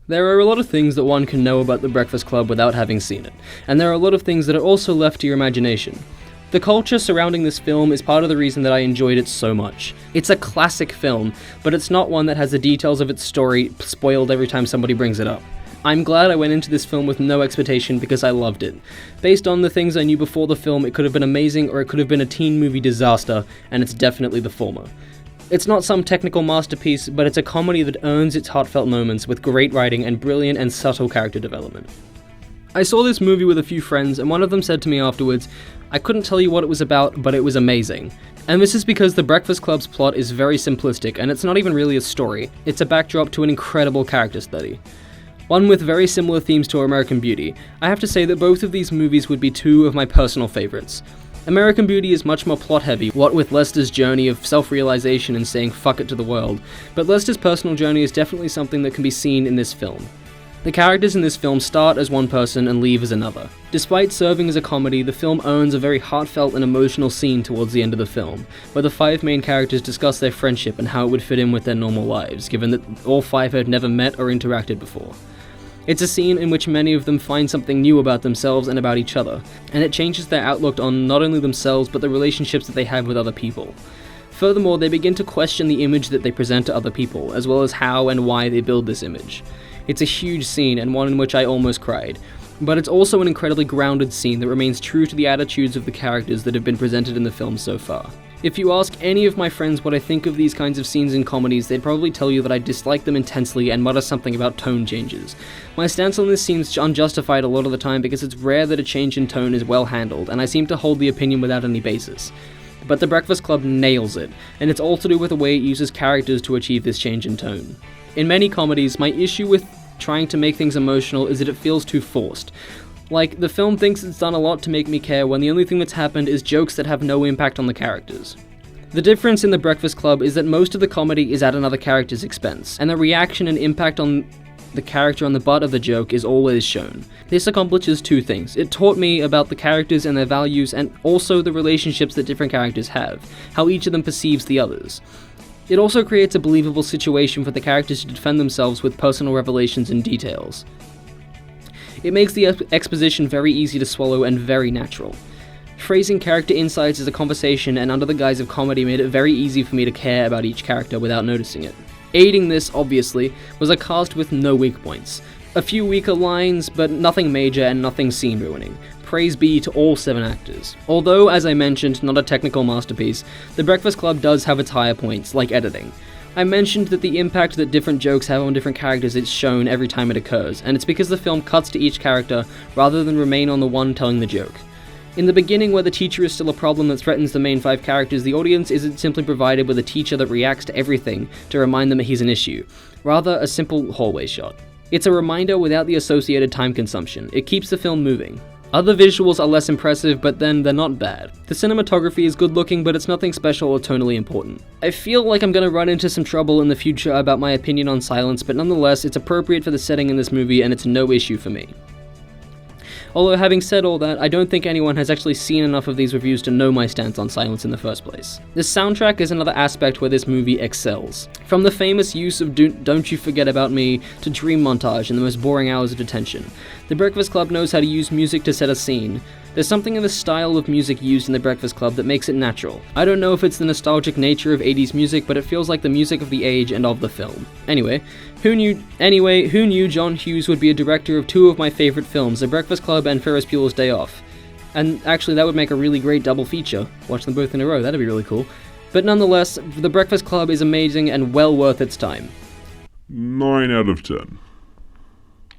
There are a lot of things that one can know about The Breakfast Club without having seen it, and there are a lot of things that are also left to your imagination. The culture surrounding this film is part of the reason that I enjoyed it so much. It's a classic film, but it's not one that has the details of its story spoiled every time somebody brings it up. I'm glad I went into this film with no expectation because I loved it. Based on the things I knew before the film, it could have been amazing or it could have been a teen movie disaster, and it's definitely the former. It's not some technical masterpiece, but it's a comedy that earns its heartfelt moments with great writing and brilliant and subtle character development. I saw this movie with a few friends, and one of them said to me afterwards, "I couldn't tell you what it was about, but it was amazing." And this is because The Breakfast Club's plot is very simplistic, and it's not even really a story. It's a backdrop to an incredible character study. One with very similar themes to American Beauty. I have to say that both of these movies would be two of my personal favorites. American Beauty is much more plot-heavy, what with Lester's journey of self-realization and saying fuck it to the world, but Lester's personal journey is definitely something that can be seen in this film. The characters in this film start as one person and leave as another. Despite serving as a comedy, the film earns a very heartfelt and emotional scene towards the end of the film, where the five main characters discuss their friendship and how it would fit in with their normal lives, given that all five had never met or interacted before. It's a scene in which many of them find something new about themselves and about each other, and it changes their outlook on not only themselves but the relationships that they have with other people. Furthermore, they begin to question the image that they present to other people, as well as how and why they build this image. It's a huge scene and one in which I almost cried, but it's also an incredibly grounded scene that remains true to the attitudes of the characters that have been presented in the film so far. If you ask any of my friends what I think of these kinds of scenes in comedies, they'd probably tell you that I dislike them intensely and mutter something about tone changes. My stance on this seems unjustified a lot of the time because it's rare that a change in tone is well handled, and I seem to hold the opinion without any basis. But The Breakfast Club nails it, and it's all to do with the way it uses characters to achieve this change in tone. In many comedies, my issue with trying to make things emotional is that it feels too forced. Like, the film thinks it's done a lot to make me care when the only thing that's happened is jokes that have no impact on the characters. The difference in The Breakfast Club is that most of the comedy is at another character's expense, and the reaction and impact on the character on the butt of the joke is always shown. This accomplishes two things. It taught me about the characters and their values, and also the relationships that different characters have, how each of them perceives the others. It also creates a believable situation for the characters to defend themselves with personal revelations and details. It makes the exposition very easy to swallow and very natural. Phrasing character insights as a conversation and under the guise of comedy made it very easy for me to care about each character without noticing it. Aiding this, obviously, was a cast with no weak points. A few weaker lines, but nothing major and nothing scene-ruining. Praise be to all 7 actors. Although, as I mentioned, not a technical masterpiece, The Breakfast Club does have its higher points, like editing. I mentioned that the impact that different jokes have on different characters is shown every time it occurs, and it's because the film cuts to each character rather than remain on the one telling the joke. In the beginning, where the teacher is still a problem that threatens the main 5 characters, the audience isn't simply provided with a teacher that reacts to everything to remind them that he's an issue, rather a simple hallway shot. It's a reminder without the associated time consumption. It keeps the film moving. Other visuals are less impressive, but then they're not bad. The cinematography is good looking, but it's nothing special or tonally important. I feel like I'm gonna run into some trouble in the future about my opinion on silence, but nonetheless, it's appropriate for the setting in this movie, and it's no issue for me. Although having said all that, I don't think anyone has actually seen enough of these reviews to know my stance on silence in the first place. The soundtrack is another aspect where this movie excels. From the famous use of Don't You Forget About Me to Dream Montage in the most boring hours of detention, The Breakfast Club knows how to use music to set a scene. There's something in the style of music used in The Breakfast Club that makes it natural. I don't know if it's the nostalgic nature of 80s music, but it feels like the music of the age and of the film. Anyway, who knew John Hughes would be a director of 2 of my favorite films, The Breakfast Club and Ferris Bueller's Day Off? And actually, that would make a really great double feature. Watch them both in a row, that'd be really cool. But nonetheless, The Breakfast Club is amazing and well worth its time. 9 out of 10.